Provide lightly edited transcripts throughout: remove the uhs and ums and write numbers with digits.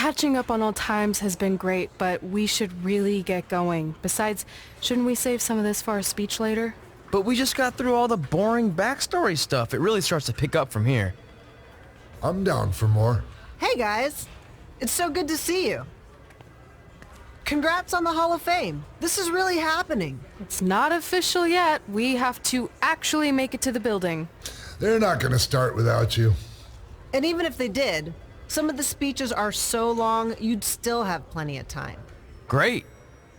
Catching up on old times has been great, but we should really get going. Besides, shouldn't we save some of this for our speech later? But we just got through all the boring backstory stuff. It really starts to pick up from here. I'm down for more. Hey guys, it's so good to see you. Congrats on the Hall of Fame. This is really happening. It's not official yet. We have to actually make it to the building. They're not gonna start without you. And even if they did, some of the speeches are so long, you'd still have plenty of time. Great.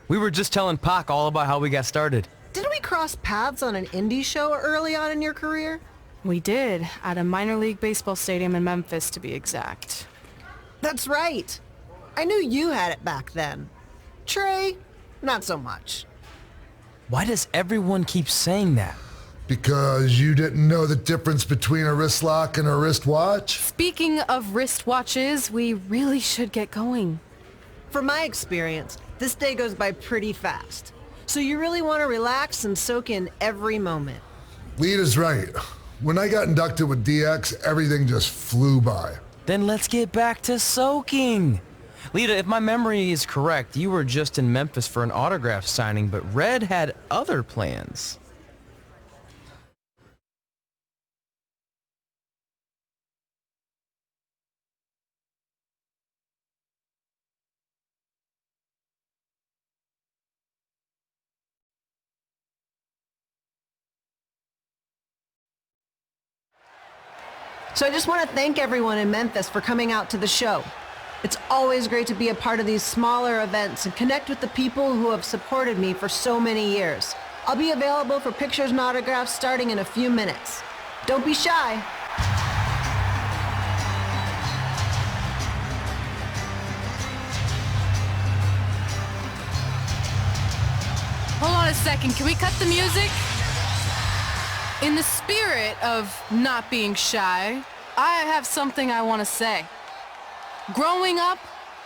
We were just telling Pac all about how we got started. Didn't we cross paths on an indie show early on in your career? We did, at a minor league baseball stadium in Memphis, to be exact. That's right. I knew you had it back then. Trey, not so much. Why does everyone keep saying that? Because you didn't know the difference between a wrist lock and a wristwatch? Speaking of wristwatches, we really should get going. From my experience, this day goes by pretty fast. So you really want to relax and soak in every moment. Lita's right. When I got inducted with DX, everything just flew by. Then let's get back to soaking. Lita, if my memory is correct, you were just in Memphis for an autograph signing, but Red had other plans. So I just want to thank everyone in Memphis for coming out to the show. It's always great to be a part of these smaller events and connect with the people who have supported me for so many years. I'll be available for pictures and autographs starting in a few minutes. Don't be shy. Hold on a second, can we cut the music? In the spirit of not being shy, I have something I want to say. Growing up,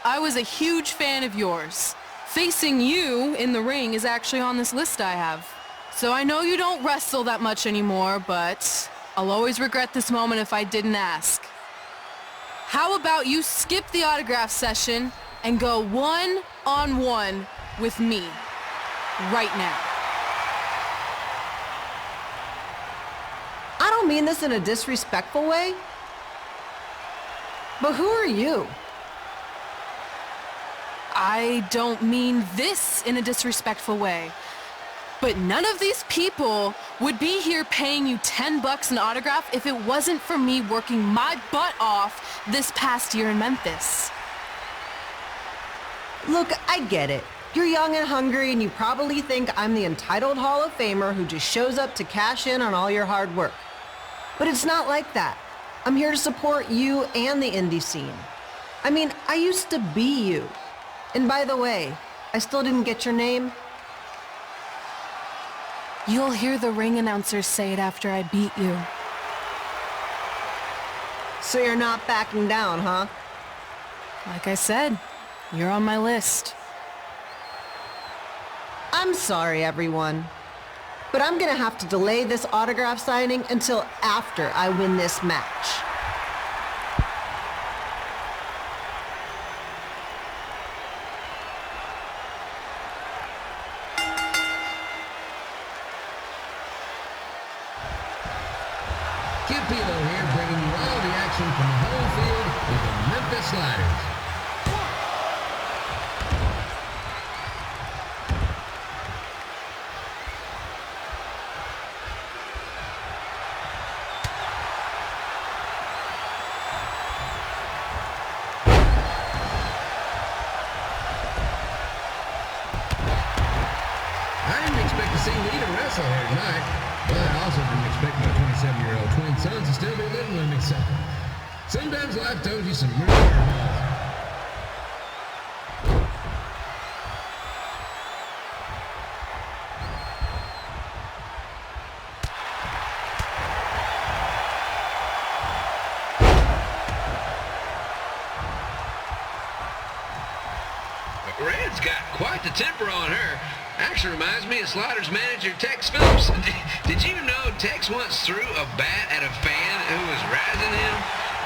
I was a huge fan of yours. Facing you in the ring is actually on this list I have. So I know you don't wrestle that much anymore, but I'll always regret this moment if I didn't ask. How about you skip the autograph session and go one-on-one with me right now? I don't mean this in a disrespectful way, but who are you? I don't mean this in a disrespectful way, but none of these people would be here paying you $10 an autograph if it wasn't for me working my butt off this past year in Memphis. Look, I get it. You're young and hungry and you probably think I'm the entitled Hall of Famer who just shows up to cash in on all your hard work. But it's not like that. I'm here to support you and the indie scene. I mean, I used to be you. And by the way, I still didn't get your name. You'll hear the ring announcers say it after I beat you. So you're not backing down, huh? Like I said, you're on my list. I'm sorry, everyone. But I'm gonna have to delay this autograph signing until after I win this match. Kid Pilo here, bringing you all the action from the home field with the Memphis Sliders. I didn't expect to see Lita wrestle here tonight, but I also didn't expect my 27-year-old twin sons to still be living with me, so sometimes life throws you some really hard balls. Red's got quite the temper on her. Actually reminds me of Sliders manager Tex Phillips. Did you know Tex once threw a bat at a fan who was razzing him?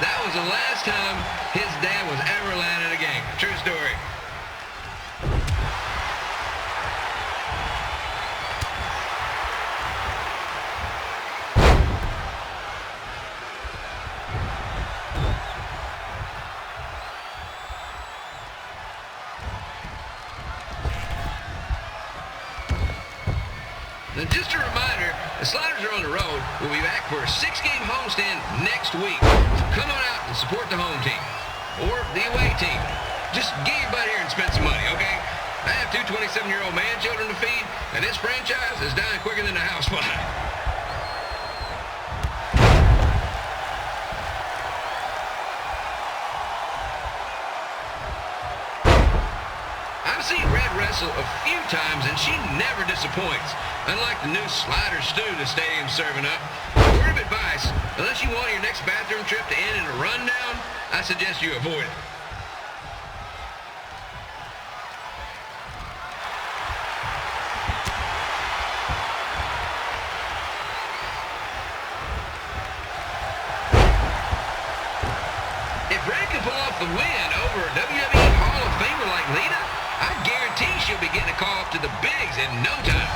That was the last time his dad was ever allowed at a game. And just a reminder, the Sliders are on the road. We'll be back for a 6-game homestand next week. So come on out and support the home team or the away team. Just get your butt here and spend some money, okay? I have 2 27-year-old man-children to feed, and this franchise is dying quicker than a house fire. I've seen Red wrestle a few times, and she never disappoints. Unlike the new slider stew the stadium's serving up. Word of advice, unless you want your next bathroom trip to end in a rundown, I suggest you avoid it. If Red can pull off the win over a WWE Hall of Famer like Lita, I guarantee she'll be getting a call up to the bigs in no time.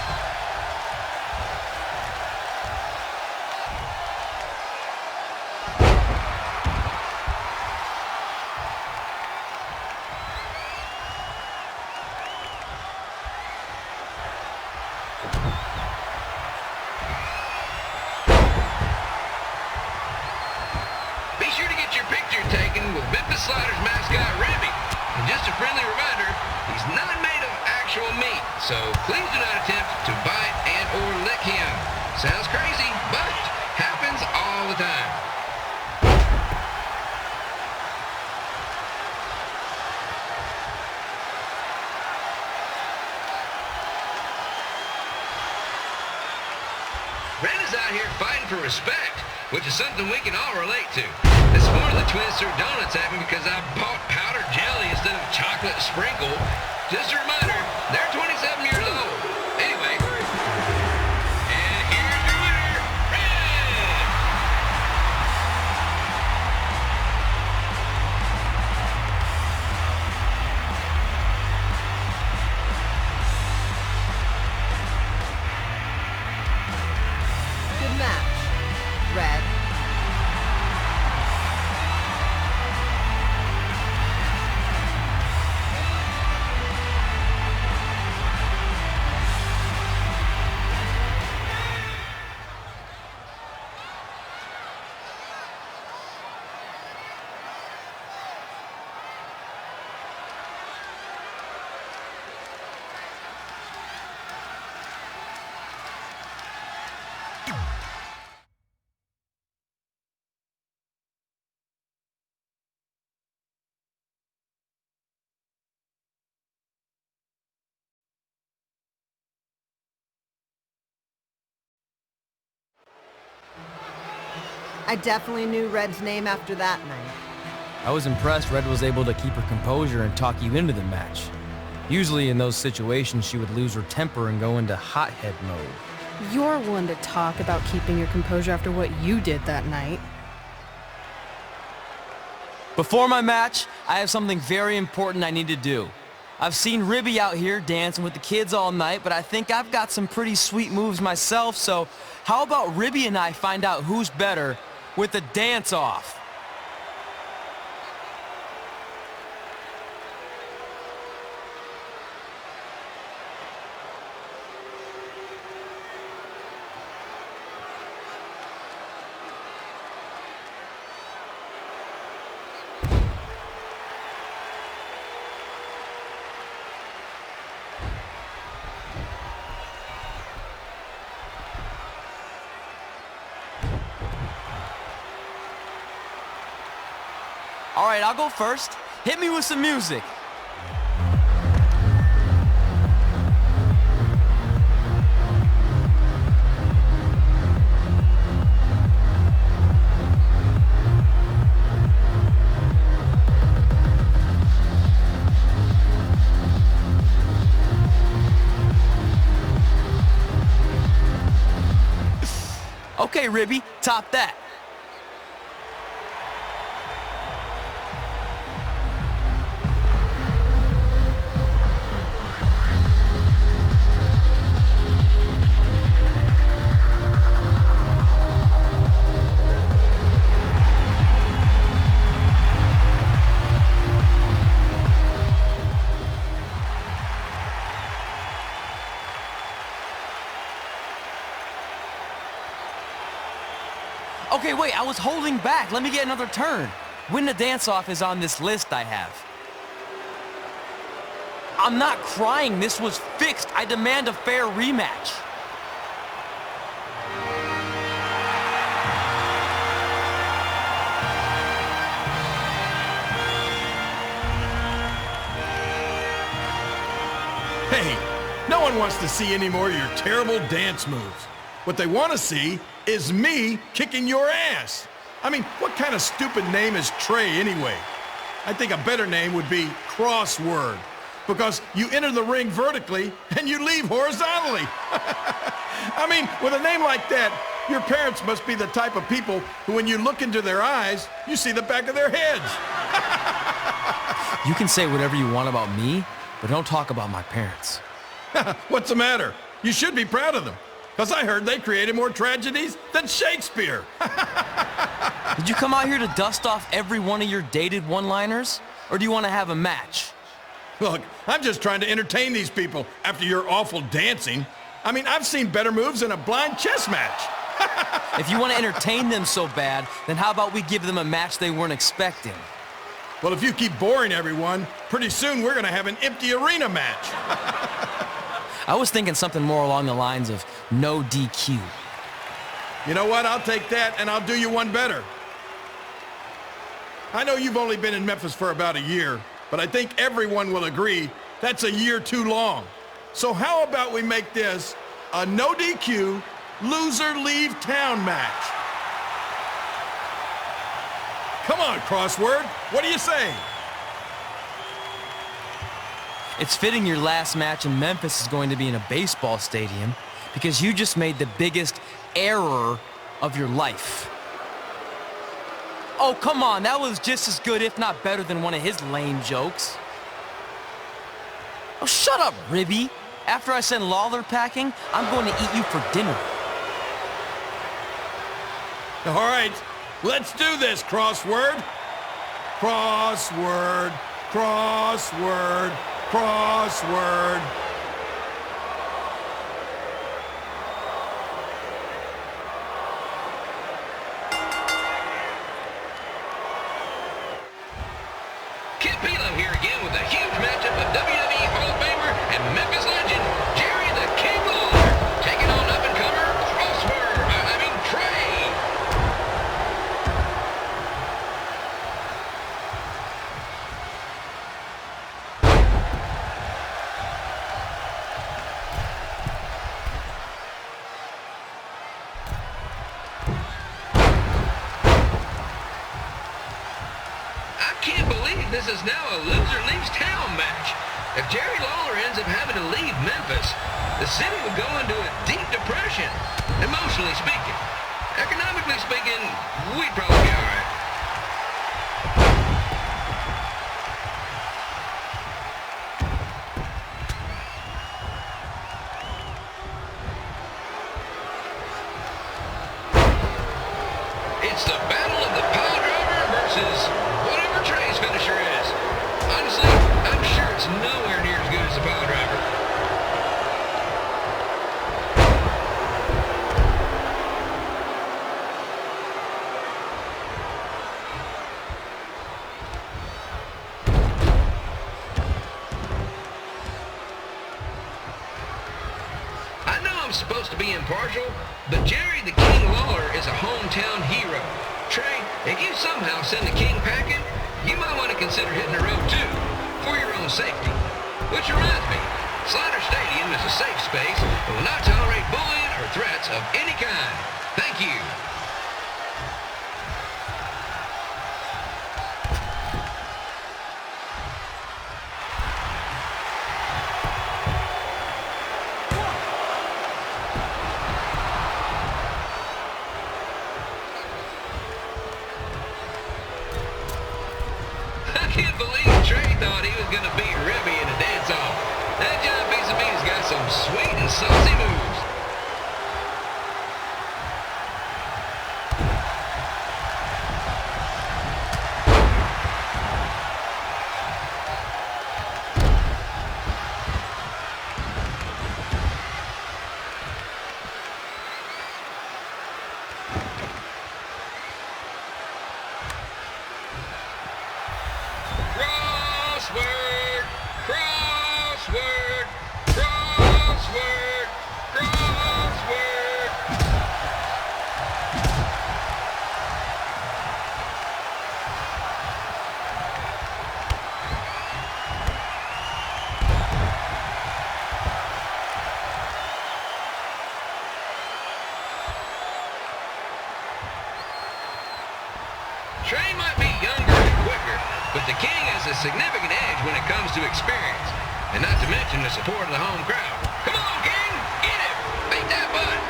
Be sure to get your picture taken with Memphis Sliders mascot Ribby. And just a friendly reminder, he's not made of actual meat, so please do not attempt to bite and or lick him. Sounds crazy, but happens all the time. Red is out here fighting for respect, which is something we can all relate to. This morning the twins threw donuts at me because I bought powdered jelly instead of chocolate sprinkle. Just a reminder, they're 27 years old. Anyway, and here's your winner, Red! Good match, Red. I definitely knew Red's name after that night. I was impressed Red was able to keep her composure and talk you into the match. Usually in those situations, she would lose her temper and go into hothead mode. You're one to talk about keeping your composure after what you did that night. Before my match, I have something very important I need to do. I've seen Ribby out here dancing with the kids all night, but I think I've got some pretty sweet moves myself, so how about Ribby and I find out who's better with the dance-off? All right, I'll go first. Hit me with some music. Okay, Ribby, top that. Okay, wait, I was holding back. Let me get another turn. Win the dance-off is on this list I have. I'm not crying. This was fixed. I demand a fair rematch. Hey, no one wants to see any more of your terrible dance moves. What they want to see is me kicking your ass. I mean, what kind of stupid name is Trey anyway? I think a better name would be Crossword, because you enter the ring vertically and you leave horizontally. I mean, with a name like that, your parents must be the type of people who, when you look into their eyes, you see the back of their heads. You can say whatever you want about me, but don't talk about my parents. What's the matter? You should be proud of them, because I heard they created more tragedies than Shakespeare. Did you come out here to dust off every one of your dated one-liners? Or do you want to have a match? Look, I'm just trying to entertain these people after your awful dancing. I mean, I've seen better moves in a blind chess match. If you want to entertain them so bad, then how about we give them a match they weren't expecting? Well, if you keep boring everyone, pretty soon we're going to have an empty arena match. I was thinking something more along the lines of no DQ. You know what? I'll take that, and I'll do you one better. I know you've only been in Memphis for about a year, but I think everyone will agree that's a year too long. So how about we make this a no DQ, loser leave town match? Come on, Crossword. What do you say? It's fitting your last match in Memphis is going to be in a baseball stadium because you just made the biggest error of your life. Oh, come on. That was just as good, if not better, than one of his lame jokes. Oh, shut up, Ribby. After I send Lawler packing, I'm going to eat you for dinner. All right, let's do this, Crossword. Crossword, crossword, crossword. Kid Pilo here again with a huge matchup of WWE Hall of Famer and Memphis legend, Jerry the King Lawler, taking on up-and-comer Trey. I can't believe this is now a loser leaves town match. If Jerry Lawler ends up having to leave Memphis, the city would go into a deep depression, emotionally speaking. Economically speaking, we'd probably be all right. It's the battle of the pile driver versus whatever Trey's finisher is. Honestly, I'm sure it's nowhere near as good as the pile driver. I know I'm supposed to be impartial, but Jerry the King Lawler is a hometown hero. Trey, if you somehow send the King packing, you might want to consider hitting the road too, for your own safety. Which reminds me, Slider Stadium is a safe space and will not tolerate bullying or threats of any kind. Thank you. I can't believe Trey thought he was going to beat Ribby in a dance-off. That giant piece of meat's got some sweet and saucy moves. Crossword, crossword, crossword, crossword. Trey might be younger and quicker, but the King has a significant edge when it comes to experience, and not to mention the support of the home crowd. Come on, King! Get him! Beat that butt!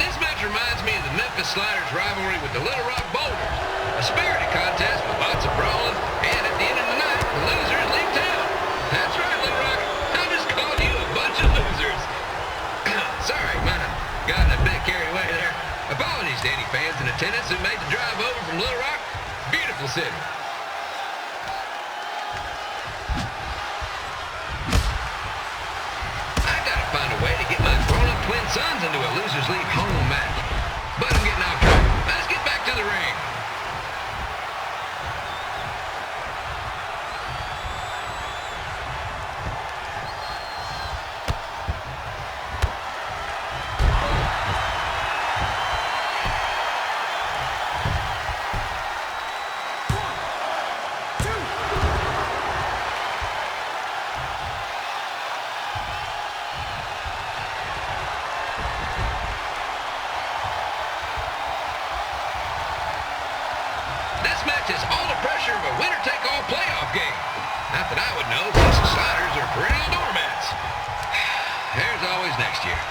This match reminds me of the Memphis Sliders' rivalry with the Little Rock Boulders. A spirited contest with lots of brawling, and at the end of the night, the losers leave town. That's right, Little Rock. I'm just calling you a bunch of losers. Sorry, might have gotten a bit carried away there. Apologies to any fans in attendance who made the drive over from Little Rock. Beautiful city. I gotta find a way to get my grown-up twin sons into a losers leave home match. But I'm getting off track. Let's get back to the ring. This match has all the pressure of a winner-take-all playoff game. Not that I would know, since the Sliders are perennial doormats. There's always next year.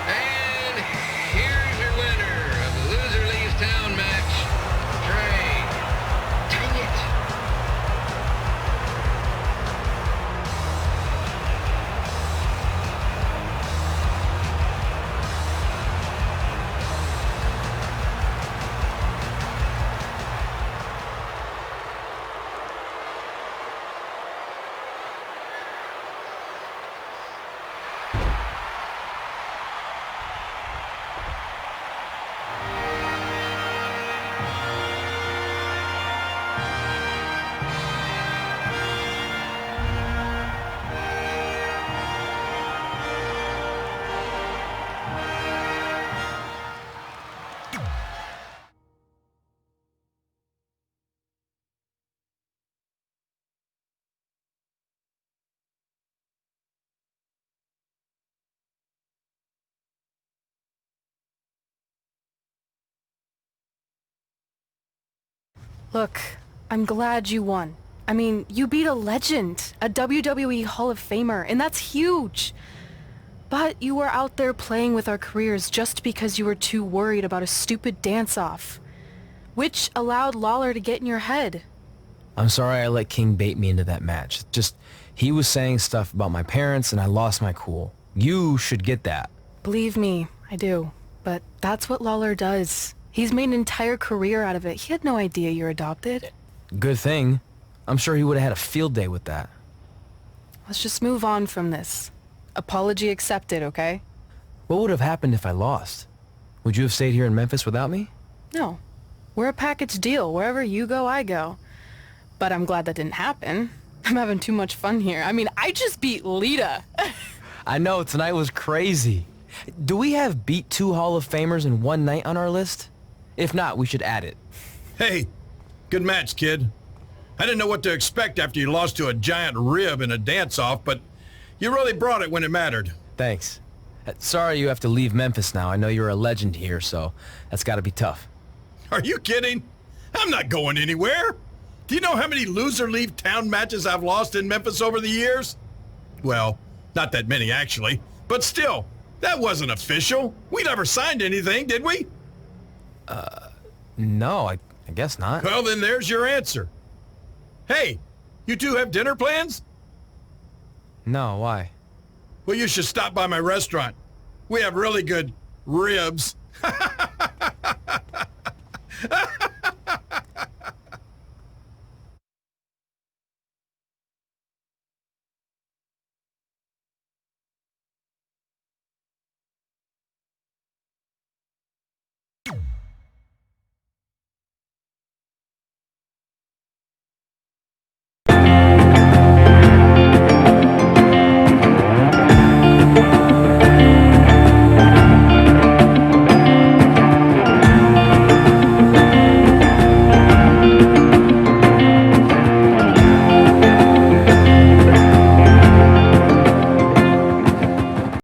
And here's your winner of the Loser Leaves Town match, Trey. Dang it. Look, I'm glad you won. I mean, you beat a legend, a WWE Hall of Famer, and that's huge. But you were out there playing with our careers just because you were too worried about a stupid dance-off, which allowed Lawler to get in your head. I'm sorry I let King bait me into that match. Just, he was saying stuff about my parents and I lost my cool. You should get that. Believe me, I do. But that's what Lawler does. He's made an entire career out of it. He had no idea you're adopted. Good thing. I'm sure he would have had a field day with that. Let's just move on from this. Apology accepted, okay? What would have happened if I lost? Would you have stayed here in Memphis without me? No. We're a package deal. Wherever you go, I go. But I'm glad that didn't happen. I'm having too much fun here. I mean, I just beat Lita. I know, tonight was crazy. Do we have beat 2 Hall of Famers in one night on our list? If not, we should add it. Hey, good match, kid. I didn't know what to expect after you lost to a giant rib in a dance-off, but you really brought it when it mattered. Thanks. Sorry you have to leave Memphis now. I know you're a legend here, so that's gotta be tough. Are you kidding? I'm not going anywhere. Do you know how many loser leave town matches I've lost in Memphis over the years? Well, not that many actually, but still, that wasn't official. We never signed anything, did we? No, I guess not. Well, then there's your answer. Hey, you two have dinner plans? No, why? Well, you should stop by my restaurant. We have really good ribs.